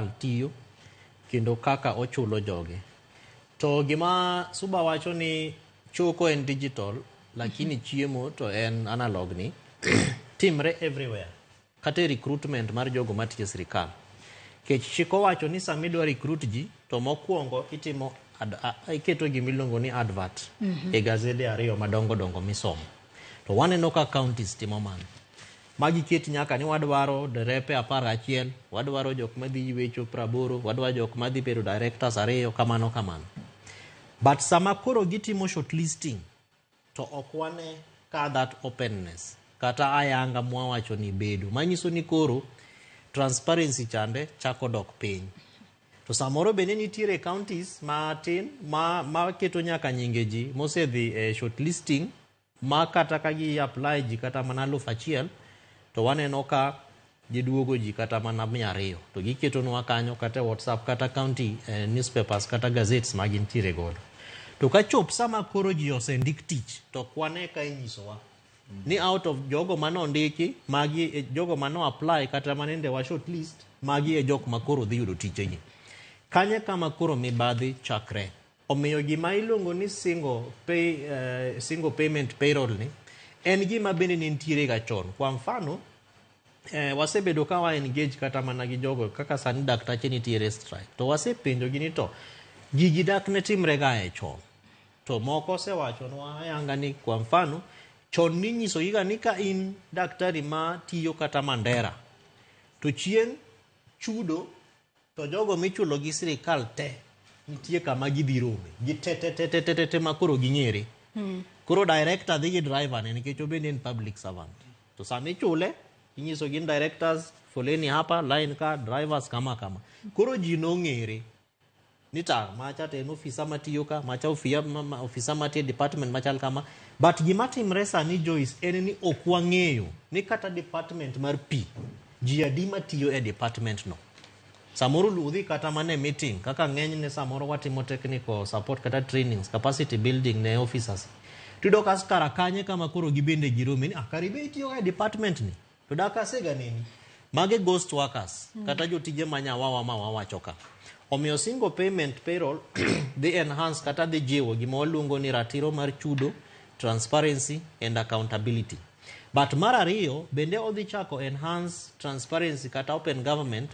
tiyo kendo kaka ochulo joge. To gima Suba wacho ni choko en digital lakini chiemo to en analog ni timre everywhere. Kate recruitment mar jogo matiyo sirikal. Kech Chik wacho ni samidwa recruit ji to mokuongo itimo iketo gimiluongo ni advert e gazede ariyo madongo dongo misomo. To waneno ka counties timo mano. Magi ket nyaka ni wadwaro derepe 11, wadwaro jok madhi wecho 80, wadwaro jok madhi bedo directors ariyo kamano. But sama koro gitimo shortlisting to okwane ka that openness kata ayanga mwawacho ni bedo. Manyiso ni koro transparency chande chako dok piny. To samoro bende nitiere counties matin ma keto nyaka nyingeji mosedhi shortlisting ma kata kagi apply ji kata mana 1,000 to waneno ka giduogo ji kata mana 200 to giketo nwa kanyo kata WhatsApp kata county newspapers kata gazettes magintiere godo. To ka chop sama koro ji osendik tich to kwane ka inyisowa ni out of jogo mano ndiki magi jogo mano apply kata manende wa shortlist magi e jok makoro dhi yudo tich. Kanye kama koro mibadhi chakre. Omiyo gima iluongo ni single payment payroll ni en gima bende nitiere ga chon. Kwa mfano wasebedo ka wa engage kata mana gi jogo kaka sani daktache nitiere strike. To wasepenjo gini to gigi dak ne timre ga e chon. To moko se wacho nwa ayanga ni kwa mfano chon ninyiso giga ni ka in daktari ma tiyo kata Mandera to chien chudo to jogo michulo gi sirikal te nitie kama gidhi rome gi te makoro ging'ere. Koro director dhi gi driver ne nikech obende en public servant. To sami chule inyiso gin directors foleni hapa line ka drivers kama. Koro ji nong'ere nita macha te en ofisa matiyo ka macha ofisa matiyo department machal kama. But gima timre sani Joyce en ni ok wang'eyo ni kata department mar pi ji adi matiyo e department no. Samoro ludhi kata mane meeting kaka ng'enyne samoro watimo technical support kata trainings capacity building ne officers. Tudo kaskara kanye kama koro gibende girome ni karibe itiyo ga department ni. To daka sega nini mage ghost workers kata jotije manyawawa ma wawacho ka. Omiyo single payment payroll the enhance kata the jiwo gima waluongo ni ratiro mar chudo, transparency and accountability. But mar ariyo bende odhi chako enhance transparency kata open government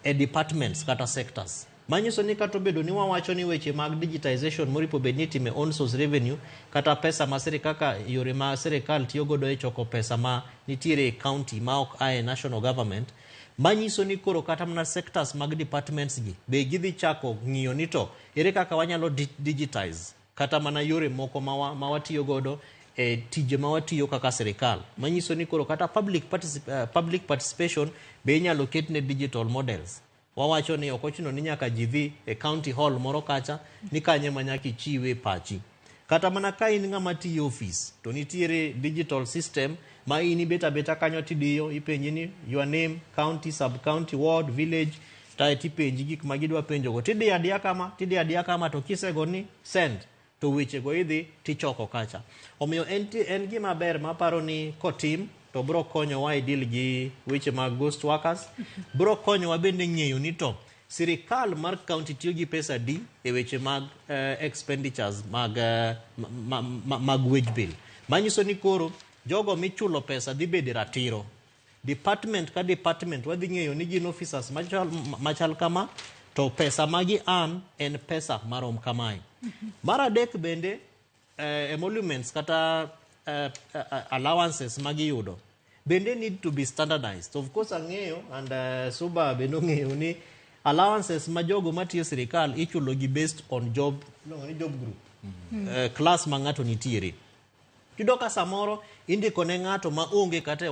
e departments kata sectors. Manyiso ni kata bedo ni wawacho ni weche mag digitization moripo bedni time on source revenue kata pesa ma kaka yore ma sirikal tiyo godo e choko pesa ma nitiere county ma ok ae national government. Manyiso ni koro kata mana sectors mag departments gi be gidhi chako ng'iyo ni to ere kaka wanyalo digitize kata mana yore moko ma watiyo godo e tije ma watiyo kaka sirikal. Manyiso ni koro kata public participation be inyalo ketne digital models. Wawacho ni okochuno ni nyaka jidhi e county hall moro kacha ni kanye manyaki chiwe pachi. Kata mana ka in ng'ama tiyo office to nitiere digital system ma ini beta kanyo tidiyo ipenji ni your name, county, sub county, ward, village ta tipenji gik magidwa penjo go tidi adia kama to kisego ni send to weche go idhi tichoko kacha. Omiyo en gima ber maparo ni kotim to bro konyo wa deal gi weche mag ghost workers. Bro konyo wa bende ng'eyo ni to sirikal mar county tiyo gi pesa di e weche mag expenditures mag wage bill. Manyiso ni koro jogo michulo pesa dhi bede ratiro. Department ka department wadhi ng'eyo ni gin officers machal kama to pesa magi en pesa marom kamae. Mar adek bende emoluments kata allowances magi yudo bende need to be standardized. Of course ang'eyo and Suba bendo ng'eyo ni allowances ma jogo matiyo sirikal ichulo gi based on job group class ma ng'ato nitiere. Kidoka samoro indiko ne ng'ato ma onge kata